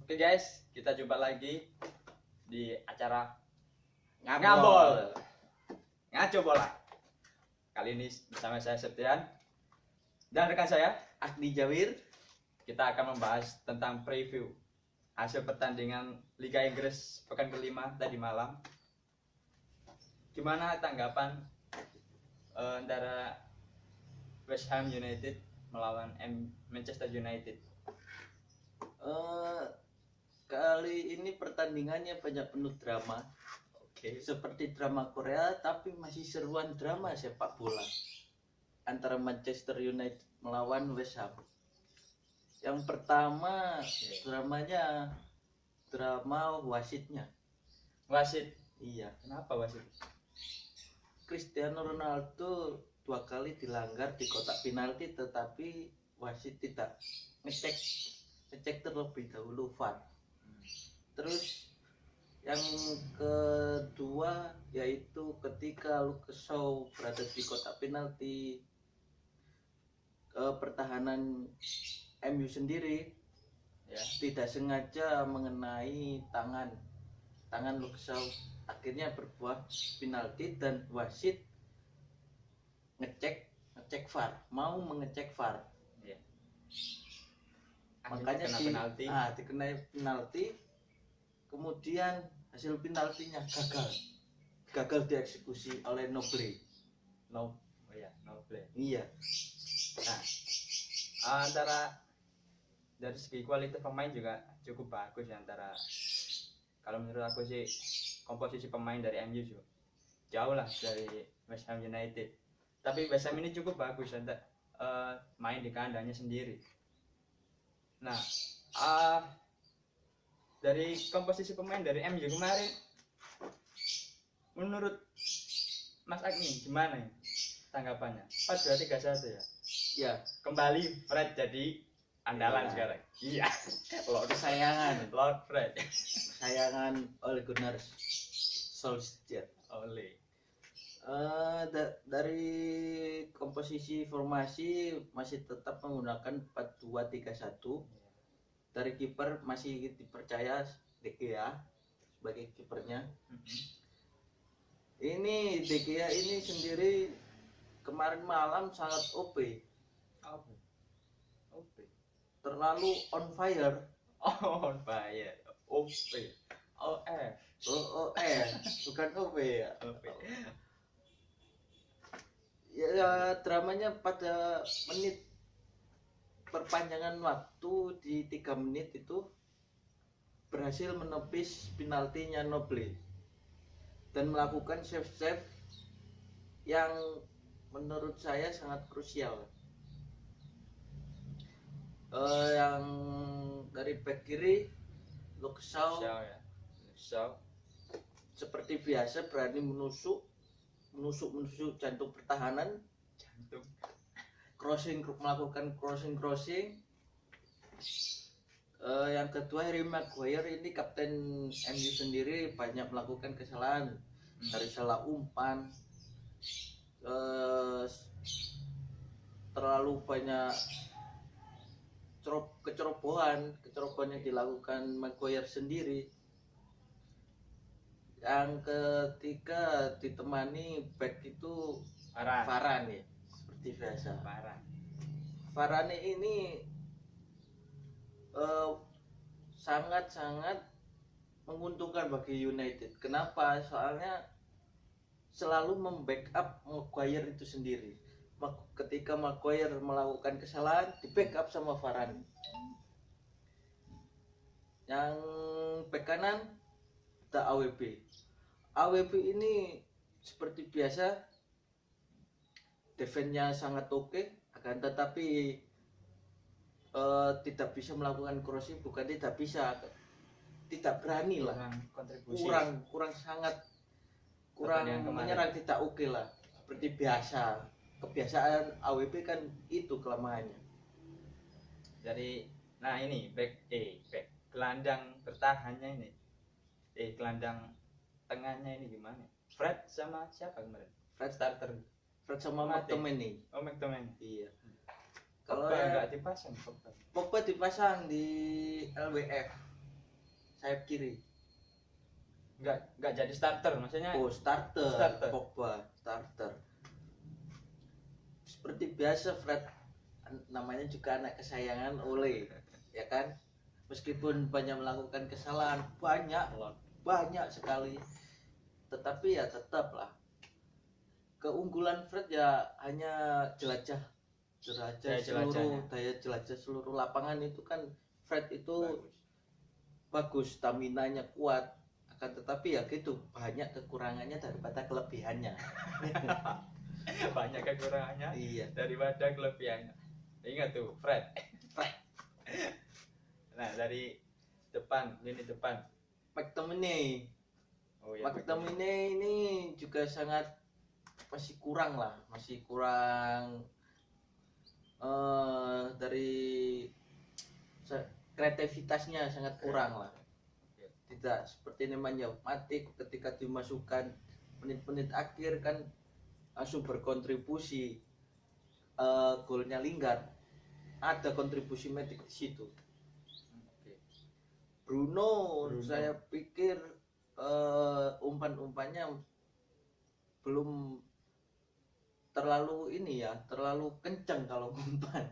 Oke guys, kita jumpa lagi di acara Ngabol. Ngaco Bola. Kali ini bersama saya Septian dan rekan saya Agni Jawir. Kita akan membahas tentang preview hasil pertandingan Liga Inggris pekan kelima tadi malam. Gimana tanggapan antara West Ham United melawan Manchester United? Kali ini pertandingannya banyak penuh drama. Oke. Seperti drama Korea, tapi masih seruan drama sepak bola antara Manchester United melawan West Ham. Yang pertama, dramanya drama wasitnya. Wasit. Iya, Kenapa wasit? Cristiano Ronaldo 2 kali dilanggar di kotak penalti, tetapi wasit tidak ngecek terlebih dahulu VAR. Terus yang kedua yaitu ketika Luke Shaw berada di kotak penalti, pertahanan MU sendiri Ya. tidak sengaja mengenai tangan Luke Shaw, akhirnya berbuah penalti dan wasit ngecek VAR, mau mengecek VAR. Ya. Makanya dikenai penalti, kemudian hasil penaltinya gagal dieksekusi oleh Noble. Noble. Iya. Nah, antara dari segi kualitas pemain juga cukup bagus ya, antara kalau menurut aku sih komposisi pemain dari MU juga jauh lah dari West Ham United. Tapi West Ham ini cukup bagus untuk main di kandangnya sendiri. Nah, dari komposisi pemain dari MU kemarin, menurut Mas Agni gimana ya tanggapannya? 4-2-3-1 ya. Ya, Kembali Fred jadi andalan Iya. sekarang. Iya. Lord Fred. kesayangan Ole Gunnar Solskjaer. Dari komposisi formasi masih tetap menggunakan 4-2-3-1. Dari kiper masih dipercaya De Gea sebagai kipernya. Ini De Gea ini sendiri kemarin malam sangat OP, terlalu on fire. On fire. OP. Bukan OP ya. OP. Ya, dramanya pada menit perpanjangan waktu di 3 menit itu berhasil menepis penaltinya Noble dan melakukan save yang menurut saya sangat krusial. Yang dari back kiri Luke Shaw seperti biasa berani menusuk jantung pertahanan, melakukan crossing. Yang kedua Harry Maguire ini kapten MU sendiri banyak melakukan kesalahan, dari salah umpan, terlalu banyak kecerobohan yang dilakukan Maguire sendiri. Yang ketiga ditemani back itu Varane ya, seperti biasa. Varane ini sangat menguntungkan bagi United. Kenapa? Soalnya selalu membackup Maguire itu sendiri. Ketika Maguire melakukan kesalahan, di backup sama Varane. Yang back kanan ada AWB ini seperti biasa defense-nya sangat oke, akan tetapi tidak bisa melakukan crossing, bukan tidak bisa, tidak berani lah, kurang menyerang, tidak oke lah, seperti biasa. Kebiasaan AWB kan itu kelemahannya. Nah ini back gelandang bertahannya ini, gelandang tengahnya ini gimana? Fred sama siapa kemarin? Fred sama McTominay. McTominay. Iya. Kalau nggak dipasang, Pogba dipasang di LWF. sayap kiri. Nggak jadi starter maksudnya. Oh, starter. Pogba starter. Seperti biasa Fred, namanya juga anak kesayangan Ole, ya kan? Meskipun banyak melakukan kesalahan, banyak sekali, tetapi ya tetaplah keunggulan Fred ya hanya jelajah seluruh lapangan itu kan. Fred itu bagus, staminanya kuat, akan tetapi ya gitu, banyak kekurangannya daripada kelebihannya. Banyak kekurangannya Iya. daripada kelebihannya. Ingat tuh Fred. Nah dari depan, lini depan McTominay. Oh ya, McTominay ini juga masih kurang dari kreativitasnya sangat kurang lah. Tidak seperti namanya Matic, ketika dimasukkan menit-menit akhir kan langsung berkontribusi. Golnya Lingard ada kontribusi Matic di situ. Bruno saya pikir umpan-umpannya belum terlalu terlalu kencang kalau umpan.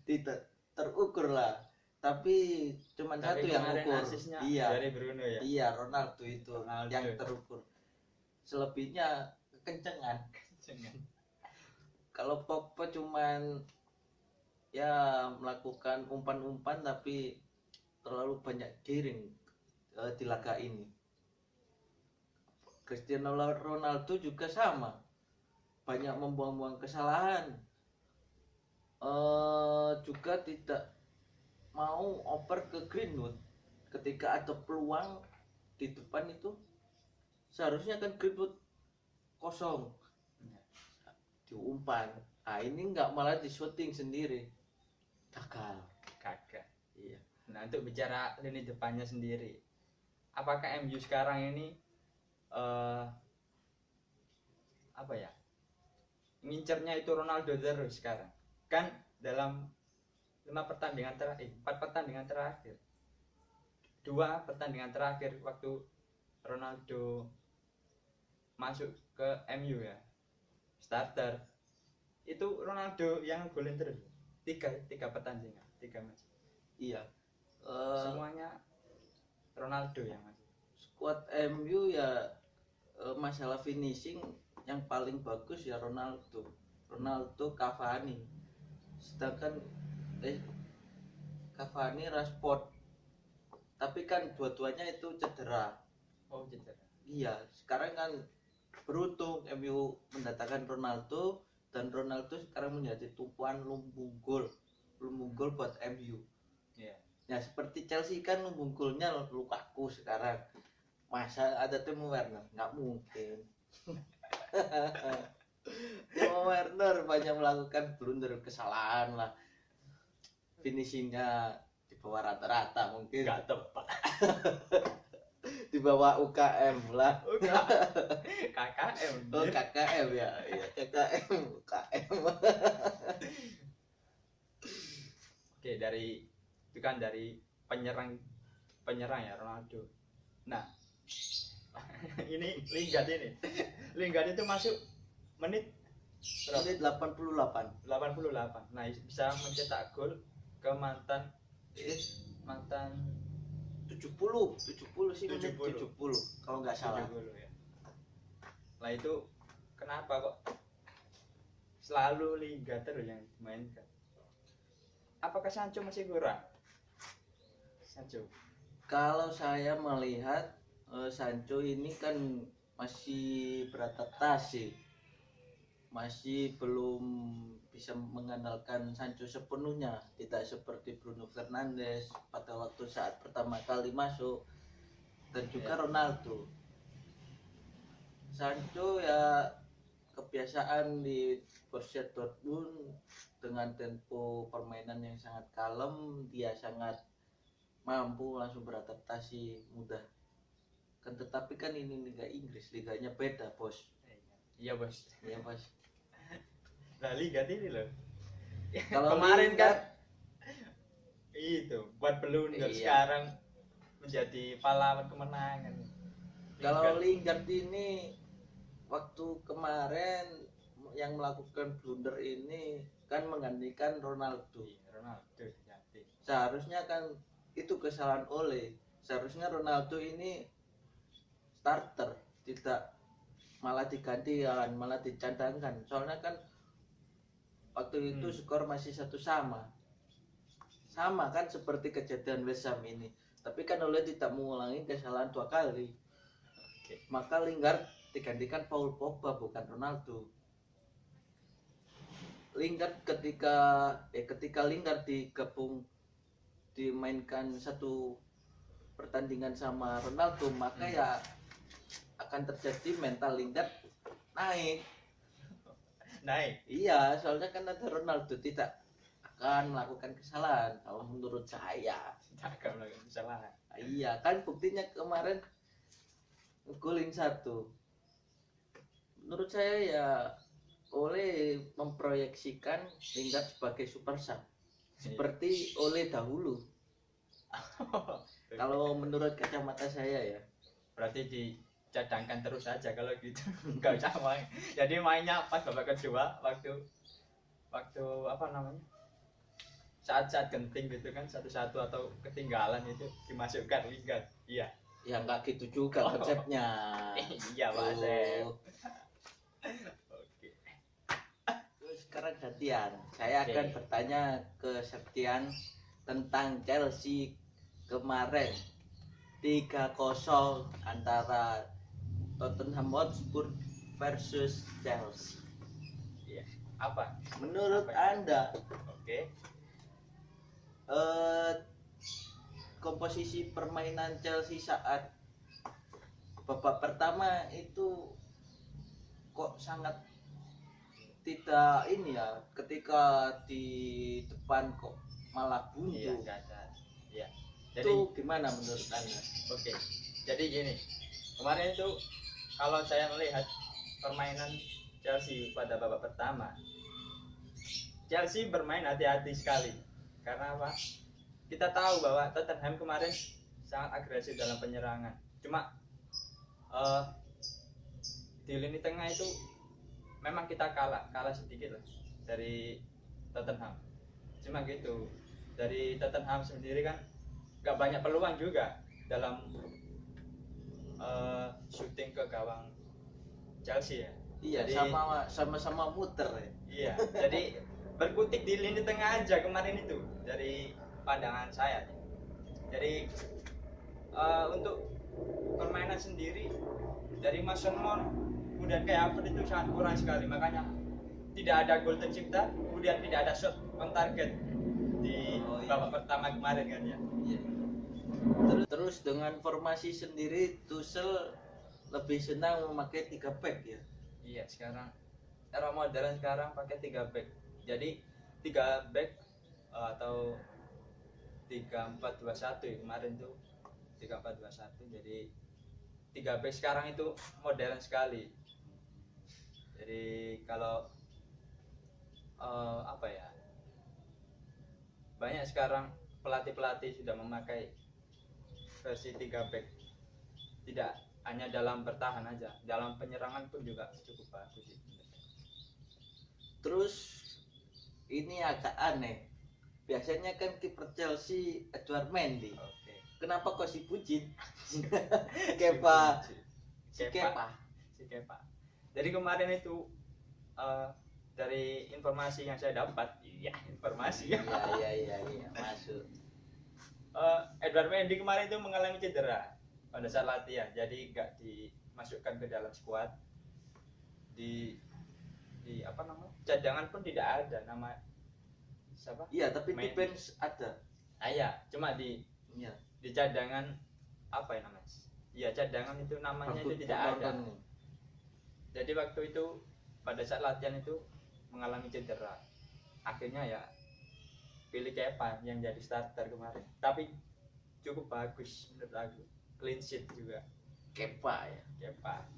Tidak terukur lah. Tapi cuman satu yang ukur. Iya. Dari Bruno ya. Iya, Ronaldo itu yang terukur. Selebihnya kekencangan. Kalau Pogba cuman ya melakukan umpan-umpan tapi terlalu banyak giring di laga ini. Cristiano Ronaldo juga sama, banyak membuang-buang kesalahan, juga tidak mau oper ke Greenwood ketika ada peluang di depan itu. Seharusnya kan Greenwood kosong, diumpan. Nah ini nggak, malah di shooting sendiri, gagal. Iya. Nah untuk bicara lini depannya sendiri, apakah MU sekarang ini apa ya, ngincernya itu Ronaldo terus sekarang? Kan dalam 4 pertandingan terakhir, 2 pertandingan terakhir waktu Ronaldo masuk ke MU ya, starter, itu Ronaldo yang golin terus. 3 pertandingan, 3 match. Iya. Semuanya Ronaldo yang masuk. Squad MU ya masalah finishing yang paling bagus ya Ronaldo, Cavani. Sedangkan Cavani, Rashford. Tapi kan dua-duanya itu cedera. Oh, cedera. Iya, sekarang kan beruntung MU mendatangkan Ronaldo, dan Ronaldo sekarang menjadi tumpuan lumbung gol buat MU. Iya. Ya seperti Chelsea kan lumbung golnya Lukaku sekarang. Masa ada Timo Werner? Nggak mungkin. Timo Werner banyak melakukan blunder, kesalahan lah. Finishingnya di bawah rata-rata mungkin. Nggak tepat. Di bawah UKM lah. KKM. Oh KKM ya, iya KKM, UKM. Oke, dari penyerang ya Ronaldo. Nah, ini Lingard itu masuk menit 88. Nah, bisa mencetak gol ke mantan 70 sih, menit 70 kalau nggak salah. 70 ya. Nah itu kenapa kok selalu Lingard terus yang dimainkan? Apakah Sancho masih kurang? Kalau saya melihat Sancho ini kan masih beradaptasi, masih belum bisa mengandalkan Sancho sepenuhnya, tidak seperti Bruno Fernandes pada waktu saat pertama kali masuk, dan juga Ronaldo. Sancho ya kebiasaan di Borussia Dortmund dengan tempo permainan yang sangat kalem, dia sangat mampu langsung beradaptasi mudah. Kan tetapi kan ini Liga Inggris, liganya beda, Bos. Iya, Bos. Nah, Liga ini loh. Kalau kemarin kan itu buat blunder, sekarang menjadi pahlawan kemenangan. Kalau Lingard ini waktu kemarin yang melakukan blunder ini kan menggantikan Ronaldo. Ronaldo jadi. Seharusnya kan itu kesalahan Ole. Seharusnya Ronaldo ini starter, tidak malah digantikan, malah dicadangkan. Soalnya kan waktu itu skor masih 1-1. Sama kan seperti kejadian West Ham ini. Tapi kan Ole tidak mengulangi kesalahan 2 kali. Maka Lingard digantikan Paul Pogba bukan Ronaldo. Lingard ketika Lingard digabung dimainkan satu pertandingan sama Ronaldo, maka ya akan terjadi mental Lingard naik. Iya, soalnya kan ada Ronaldo tidak akan melakukan kesalahan kalau menurut saya. Tidak akan melakukan kesalahan. Iya, kan buktinya kemarin golin 1. Menurut saya ya Ole memproyeksikan Lingard sebagai super sub seperti Ole dahulu. Kalau menurut kacamata saya ya. Berarti dicadangkan terus saja kalau gitu. Enggak usah main. Jadi mainnya pas babak kedua waktu apa namanya? Saat-saat genting gitu kan 1-1 atau ketinggalan itu dimasukkan Lingard. Iya. Ya nggak gitu juga konsepnya. Iya Pak Asep. Oke. Terus sekarang gantian. Saya akan bertanya ke Septian tentang Chelsea kemarin 3-0 antara Tottenham Hotspur versus Chelsea. Iya. Apa? Menurut Anda? Oke. Komposisi permainan Chelsea saat babak pertama itu kok sangat tidak ini ya, ketika di depan kok malah buntu. Iya, enggak ada. Iya. Jadi itu gimana menurut Anda? Oke. Jadi gini. Kemarin itu kalau saya melihat permainan Chelsea pada babak pertama, Chelsea bermain hati-hati sekali. Karena apa? Kita tahu bahwa Tottenham kemarin sangat agresif dalam penyerangan. Cuma di lini tengah itu memang kita kalah sedikit lah dari Tottenham. Cuma gitu. Dari Tottenham sendiri kan gak banyak peluang juga dalam shooting ke gawang Chelsea ya. Iya, jadi, sama-sama muter ya. Iya, jadi berkutik di lini tengah aja kemarin itu dari pandangan saya. Jadi untuk permainan sendiri dari Mason Mount kemudian kayak Havertz itu sangat kurang sekali, makanya tidak ada gol tercipta, kemudian tidak ada shot on target di babak pertama kemarin kan ya. Iya. Terus dengan formasi sendiri Tuchel lebih senang memakai 3 back ya. Iya, sekarang era modern sekarang pakai 3 back. Jadi 3 back atau 3-4-2-1 ya, kemarin tuh 3-4-2-1. Jadi 3 back sekarang itu modern sekali. Jadi kalau apa ya, banyak sekarang pelatih sudah memakai versi 3 back, tidak hanya dalam bertahan aja, dalam penyerangan pun juga cukup bagus sih. Terus ini agak aneh, biasanya kan kiper Chelsea Edouard Mendy. Oke. Kenapa kok si Bucin? Si Kepa. Jadi kemarin itu dari informasi yang saya dapat, informasi. Iya, masuk. Edouard Mendy kemarin itu mengalami cedera pada saat latihan, jadi nggak dimasukkan ke dalam skuad. Di apa namanya, cadangan pun tidak ada nama siapa? Iya, tapi di bench ada. Iya, cuma di cadangan apa ya namanya? Iya, cadangan itu namanya itu tidak ada. Jadi waktu itu pada saat latihan itu mengalami cedera. Akhirnya ya pilih Kepa yang jadi starter kemarin. Tapi cukup bagus menurut aku. Clean sheet juga. Kepa ya. Kepa.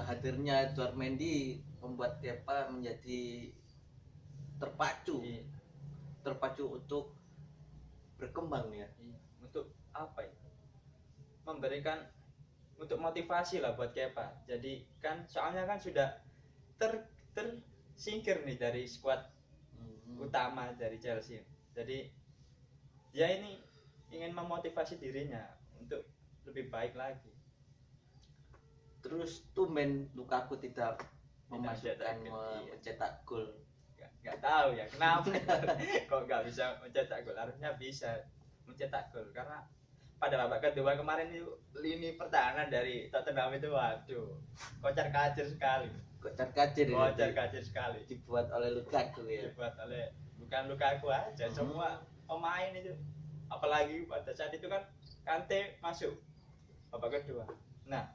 Hadirnya Edouard Mendy membuat Kepa menjadi terpacu untuk berkembang ya. Untuk apa ya, memberikan untuk motivasi lah buat Kepa. Jadi kan soalnya kan sudah tersingkir nih dari skuad utama dari Chelsea. Jadi dia ini ingin memotivasi dirinya untuk lebih baik lagi. Terus tumben Lukaku tidak memasukkan mencetak, mencetak gol. Nggak tahu ya kenapa kok nggak bisa mencetak gol. Harusnya bisa mencetak gol karena pada babak kedua kemarin itu lini pertahanan dari Tottenham itu waduh kocar-kacir sekali. Kocar-kacir sekali. Dibuat oleh Lukaku ya. Dibuat oleh bukan Lukaku aja, semua pemain itu. Apalagi pada saat itu kan Kante masuk babak kedua. Nah,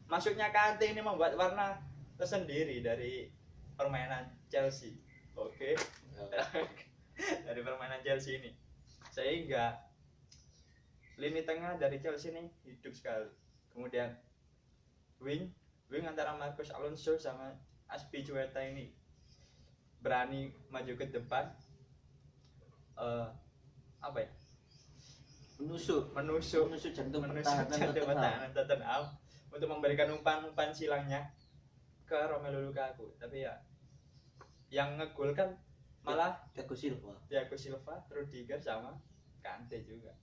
masuknya Kante ini membuat warna tersendiri dari permainan Chelsea. Oke. Dari permainan Chelsea ini. Sehingga lini tengah dari Chelsea ini hidup sekali. Kemudian wing antara Marcos Alonso sama Azpilicueta ini berani maju ke depan, apa ya, menusuk jantung pertahanan Tottenham untuk memberikan umpan silangnya ke Romelu Lukaku. Tapi ya yang ngegol kan malah Thiago Silva, Rudiger sama Kante juga.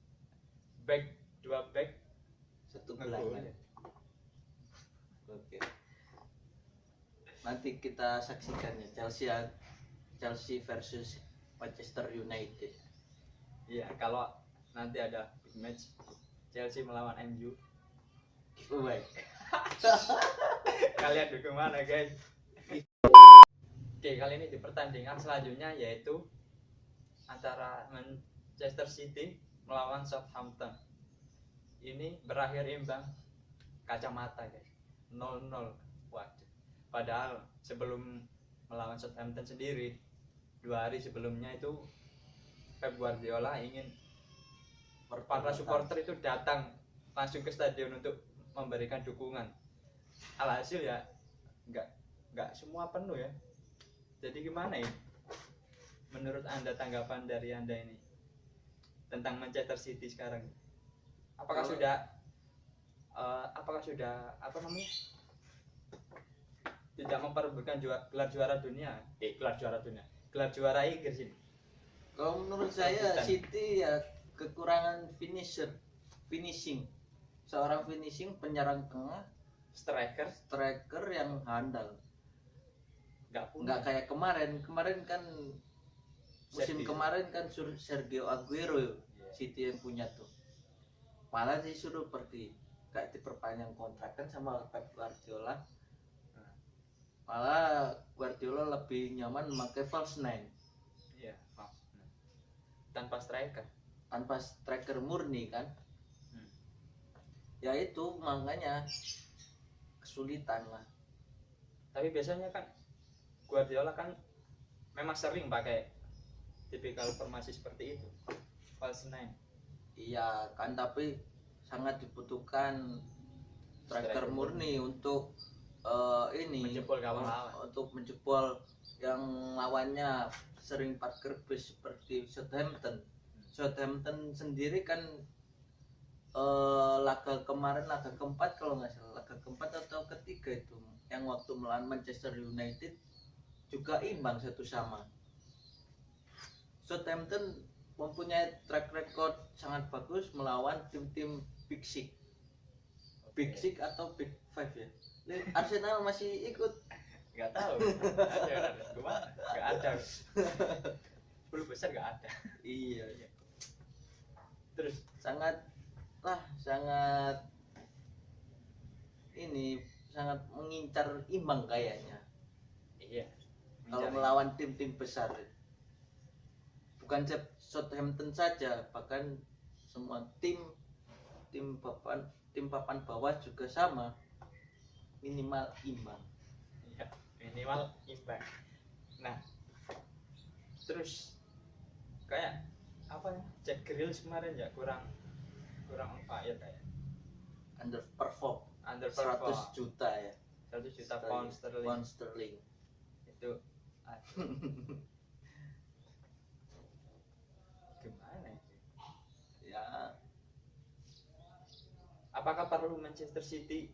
Dua back satu gelandang. Oke. Nanti kita saksikan ya Chelsea versus Manchester United. Iya, kalau nanti ada big match Chelsea melawan MU. Giveaway. Kalian dukung mana, guys? Oke, kali ini di pertandingan selanjutnya yaitu antara Manchester City melawan Southampton. Ini berakhir imbang kacamata, guys. 0-0. Waduh. Padahal sebelum melawan Southampton sendiri 2 hari sebelumnya itu Pep Guardiola ingin para supporter itu datang langsung ke stadion untuk memberikan dukungan. Alhasil ya nggak semua penuh ya. Jadi gimana ya? Menurut Anda, tanggapan dari Anda ini tentang Manchester City sekarang? Apakah sudah apa namanya? Tidak memperebutkan gelar juara Inggris ini? Kalau menurut saya City ya kekurangan finishing. Seorang finishing penyerang tengah, striker yang handal. Nggak kayak kemarin kan musim kemarin kan Sergio Aguero City yang punya tuh. Malah disuruh pergi, gak diperpanjang kontrak kan sama Pep Guardiola. Malah Guardiola lebih nyaman memakai false nine. Iya, tanpa striker murni kan. Ya itu makanya kesulitan lah. Tapi biasanya kan Guardiola kan memang sering pakai tipikal formasi seperti itu, false nine. Iya kan, tapi sangat dibutuhkan striker murni untuk menjebol kawan lawan, untuk menjebol yang lawannya sering parkir bus seperti Southampton. Southampton sendiri kan laga keempat kalau nggak salah, laga keempat atau ketiga itu yang waktu melawan Manchester United juga imbang 1-1. Southampton mempunyai track record sangat bagus melawan tim-tim Big Six atau Big Five ya. Arsenal masih ikut? Nggak tahu. Nggak ada. 10 besar nggak ada. Iya. Terus sangat mengincar imbang kayaknya. Iya. Kalau melawan tim-tim besar. Bukan Southampton saja, bahkan semua tim papan bawah juga sama, minimal imbang. Iya, minimal imbang. Nah, terus kayak apa ya? Jack Grealish kemarin ya kurang on fire kayak. Underperform. 100 juta ya. 100 juta pound sterling. Itu gimana itu? Ya apakah perlu Manchester City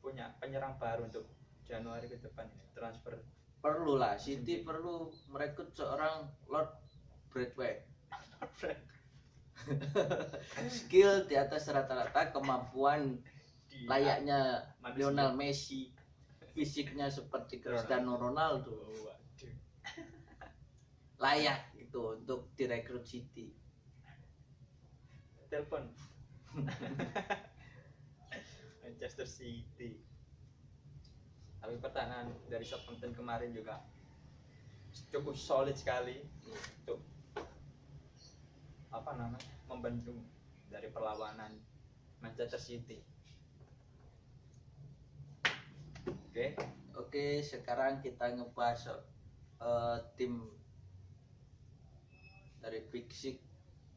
punya penyerang baru untuk Januari ke depan ini transfer? Perlu lah, City perlu merekrut seorang Lord Bradway. Skill di atas rata-rata, kemampuan layaknya manusia. Lionel Messi, fisiknya seperti Cristiano Ronaldo. Oh, waduh. Layak itu untuk direkrut City. Telepon. Manchester City. Tapi pertahanan dari Southampton kemarin juga cukup solid sekali untuk apa namanya membendung dari perlawanan Manchester City. Oke, sekarang kita ngebahas tim dari Big Six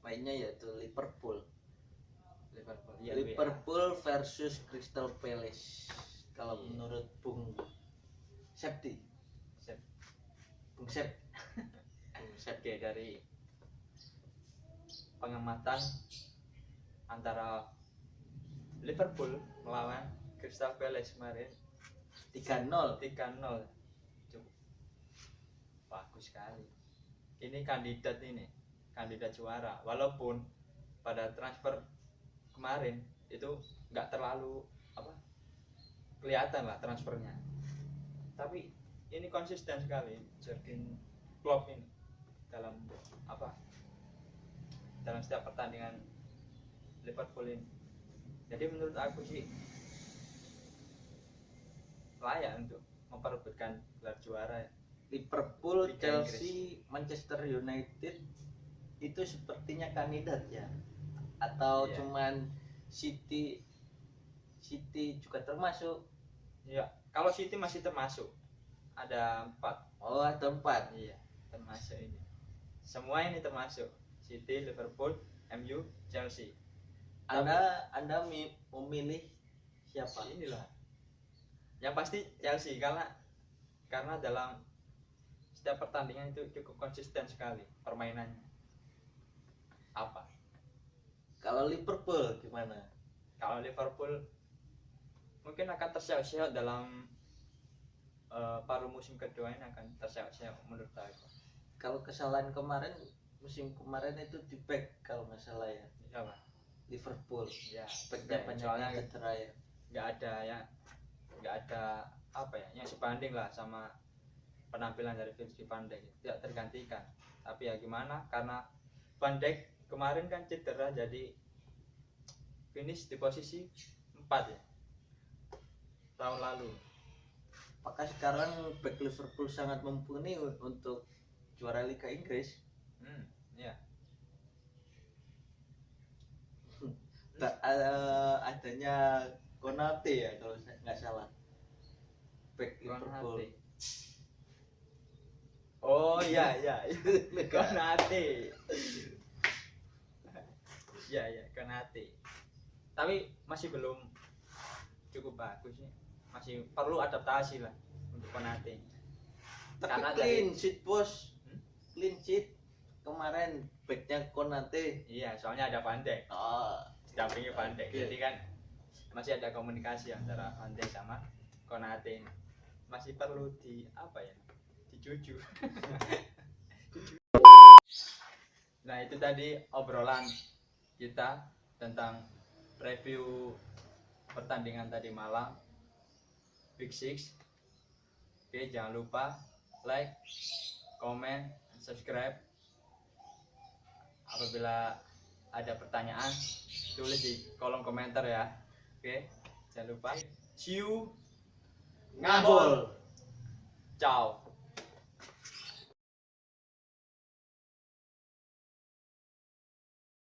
lainnya, yaitu Liverpool. Ya, Liverpool versus Crystal Palace. Kalau menurut Bung Septi, Bung Sep, Oke, dari pengamatan antara Liverpool melawan Crystal Palace kemarin 3-0. 3-0 cukup bagus sekali. Ini kandidat juara, walaupun pada transfer kemarin itu nggak terlalu kelihatan lah transfernya, tapi ini konsisten sekali Jurgen Klopp ini dalam dalam setiap pertandingan Liverpool ini. Jadi menurut aku sih layak untuk memperebutkan gelar juara. Liverpool, Liga Chelsea, Manchester United itu sepertinya kandidat ya, atau Iya. cuman City juga termasuk? Ya, kalau City masih termasuk, ada 4. Oh, ada 4. Iya, termasuk ini. Semua ini termasuk City, Liverpool, MU, Chelsea. Anda memilih siapa? Inilah. Yang pasti Chelsea karena dalam setiap pertandingan itu cukup konsisten sekali permainannya. Apa? Kalau Liverpool gimana? Kalau Liverpool mungkin akan terseok-seok dalam paruh musim kedua ini, akan terseok-seok menurut aku. Kalau kesalahan musim kemarin itu di back kalau nggak salah ya. Siapa? Liverpool. Ya, Backnya banyak soalnya yang cedera ya. nggak ada yang sebanding lah sama penampilan dari Virgil van Dijk, tidak tergantikan. Tapi ya gimana, karena Van Dijk kemarin kan cedera, jadi finish di posisi 4 ya tahun lalu. Apakah sekarang back Liverpool sangat mumpuni untuk juara Liga Inggris? Ya. Adanya Konate ya kalau nggak salah, back Liverpool. Konate. Oh iya Konate. Ya Konate. Tapi masih belum cukup bagus nih. Masih perlu adaptasi lah untuk Konate. Tapi Karena clean sheet bos, clean sheet kemarin backnya Konate. Iya, soalnya ada Van Dijk. Oh, Dampingi Van Dijk. Oke. Jadi kan masih ada komunikasi antara Van Dijk sama Konate ini. Masih perlu dicucu. Nah, itu tadi obrolan kita tentang review pertandingan tadi malam Big Six. Oke, jangan lupa like, comment, subscribe. Apabila ada pertanyaan, tulis di kolom komentar ya. Oke, jangan lupa. See you. ngabol. Ciao.